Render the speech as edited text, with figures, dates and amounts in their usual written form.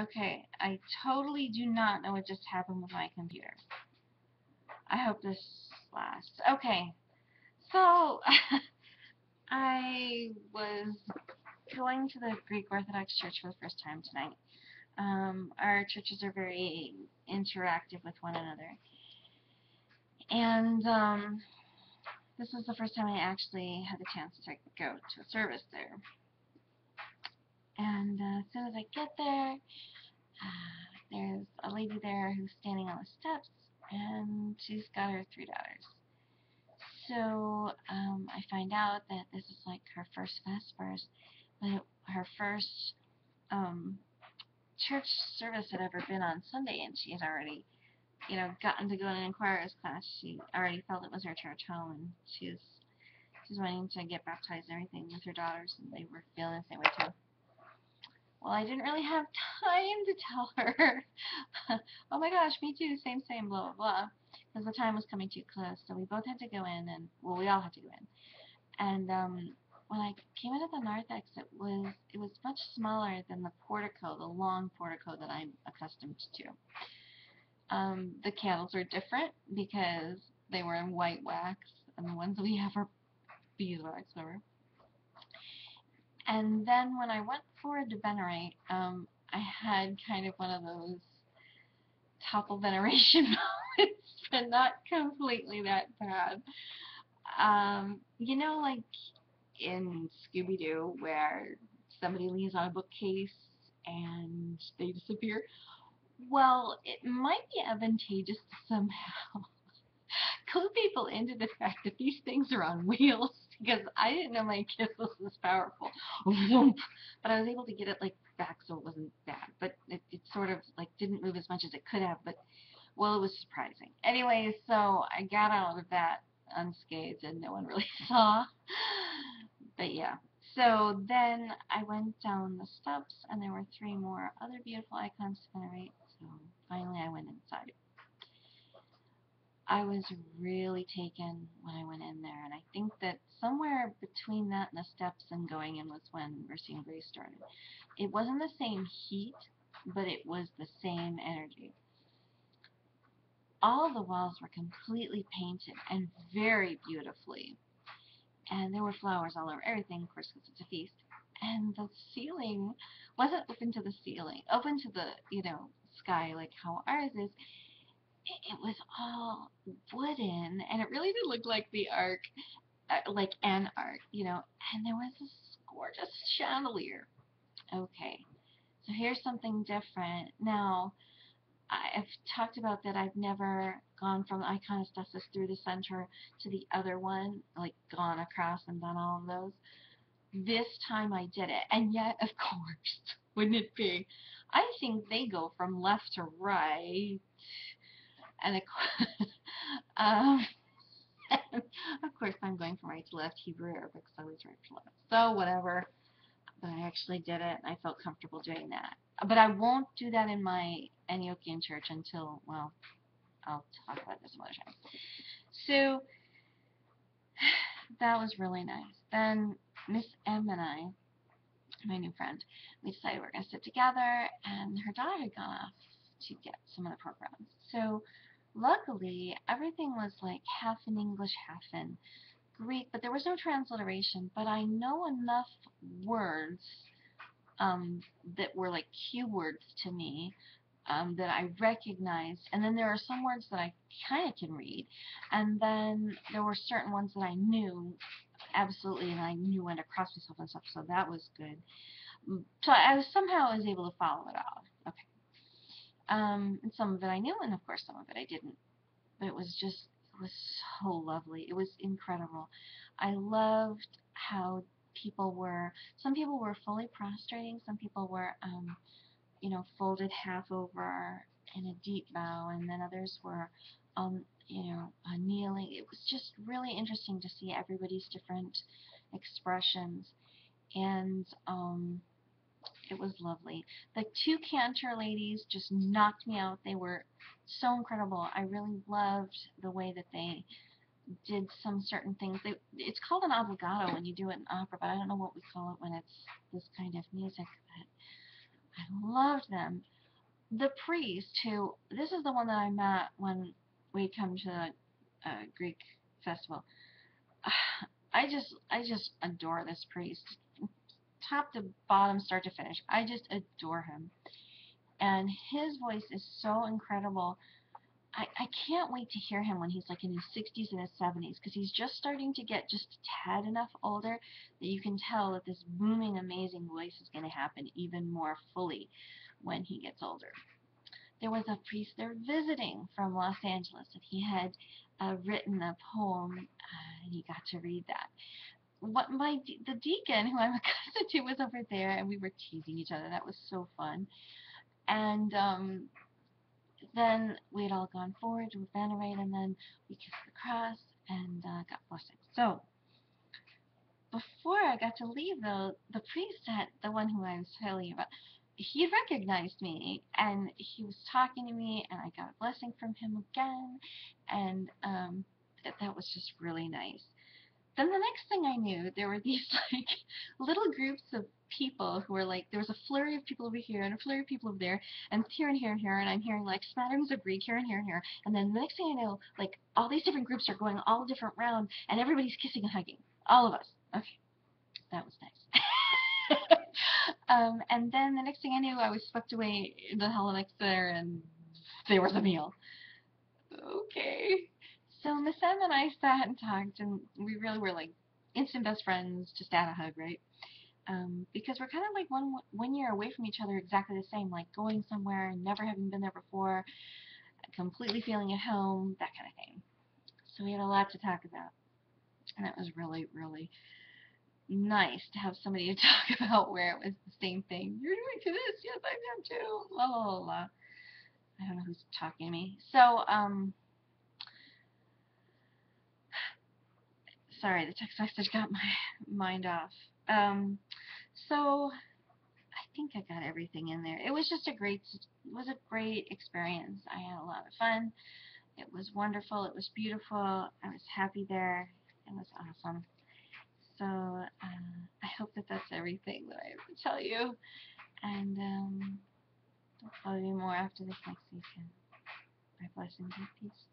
Okay, I totally do not know what just happened with my computer. I hope this lasts. Okay, so I was going to the Greek Orthodox Church for the first time tonight. Our churches are very interactive with one another. And this was the first time I actually had the chance to go to a service there. And as soon as I get there, there's a lady there who's standing on the steps, and she's got her $3. So I find out that this is like her first Vespers, but her first um, church service had ever been on Sunday, and she had already, gotten to go in an inquirer's class. She already felt it was her church home, and she's wanting to get baptized and everything with her daughters, and they were feeling the same way too. Well, I didn't really have time to tell her, oh my gosh, me too, same, blah, blah, blah, because the time was coming too close. So we both had to go in, and, well, we all had to go in. And when I came in at the narthex, it was much smaller than the portico, the long portico that I'm accustomed to. The candles are different because they were in white wax, and the ones we have are beeswax, whatever. And then when I went for to venerate, I had kind of one of those topple veneration moments, but not completely that bad. Like in Scooby-Doo, where somebody leans on a bookcase and they disappear. Well, it might be advantageous to somehow clue people into the fact that these things are on wheels, because I didn't know my kiss was this powerful. But I was able to get it like back so it wasn't bad. But it sort of like didn't move as much as it could have, but well, it was surprising. Anyway, so I got out of that unscathed and no one really saw. But yeah. So then I went down the steps and there were 3 more other beautiful icons to venerate. So finally I went inside. I was really taken when I went in there, and I think that somewhere between that and the steps and going in was when Mercy and Grace started. It wasn't the same heat, but it was the same energy. All the walls were completely painted and very beautifully, and there were flowers all over everything, of course, because it's a feast. And the ceiling wasn't open to the ceiling, open to the, sky like how ours is. It was all wooden, and it really did look like the ark, like an ark, and there was this gorgeous chandelier. Okay, so here's something different. Now, I've talked about that I've never gone from iconostasis through the center to the other one, like gone across and done all of those. This time I did it, and yet, of course, wouldn't it be? I think they go from left to right, and um, of course I'm going from right to left, Hebrew, Arabic, so it's right to left. So whatever, but I actually did it, and I felt comfortable doing that. But I won't do that in my Antiochian church until, well, I'll talk about this some other time. So that was really nice. Then Miss M and I, my new friend, we decided we were going to sit together, and her daughter had gone off to get some of the programs. So luckily, everything was like half in English, half in Greek, but there was no transliteration. But I know enough words that were like cue words to me that I recognized, and then there are some words that I kind of can read, and then there were certain ones that I knew absolutely, and I knew when to cross myself and stuff, so that was good. So somehow I was able to follow it all. Okay. And some of it I knew, and of course some of it I didn't. But it was so lovely. It was incredible. I loved how some people were fully prostrating, some people were, folded half over in a deep bow, and then others were, kneeling. It was just really interesting to see everybody's different expressions, and it was lovely. The 2 cantor ladies just knocked me out. They were so incredible. I really loved the way that they did some certain things. It's called an obligato when you do it in opera, but I don't know what we call it when it's this kind of music. But I loved them. The priest, who, this is the one that I met when we come to the Greek festival. I just adore this priest, top to bottom, start to finish. I just adore him, and his voice is so incredible. I can't wait to hear him when he's like in his 60s and his 70s, because he's just starting to get just a tad enough older that you can tell that this booming, amazing voice is going to happen even more fully when he gets older. There was a priest there visiting from Los Angeles, and he had written a poem, and he got to read that. The deacon, who I'm a cousin to, was over there, and we were teasing each other. That was so fun. And then we had all gone forward to venerate, and then we kissed the cross and got blessings. So before I got to leave, though, the priest, that the one who I was telling you about, he recognized me, and he was talking to me, and I got a blessing from him again, and that was just really nice. Then the next thing I knew, there were these like little groups of people who were like, there was a flurry of people over here and a flurry of people over there, and here and here and here, and I'm hearing like smatterings of Greek here and here and here, and then the next thing I know, like all these different groups are going all different rounds, and everybody's kissing and hugging, all of us. Okay, that was nice. And then the next thing I knew, I was swept away in the Hellenics there, and there was a meal. Okay. So Miss M and I sat and talked, and we really were like instant best friends, just at a hug, right? Because we're kind of like one year away from each other, exactly the same, like going somewhere and never having been there before, completely feeling at home, that kind of thing. So we had a lot to talk about, and it was really, really nice to have somebody to talk about where it was the same thing. You're doing to this, yes, I am too. La la la la. I don't know who's talking to me. So sorry, the text message got my mind off. So I think I got everything in there. It was just a great experience. I had a lot of fun. It was wonderful. It was beautiful. I was happy there. It was awesome. So I hope that that's everything that I have to tell you. And I'll tell you more after this next weekend. My blessings and peace.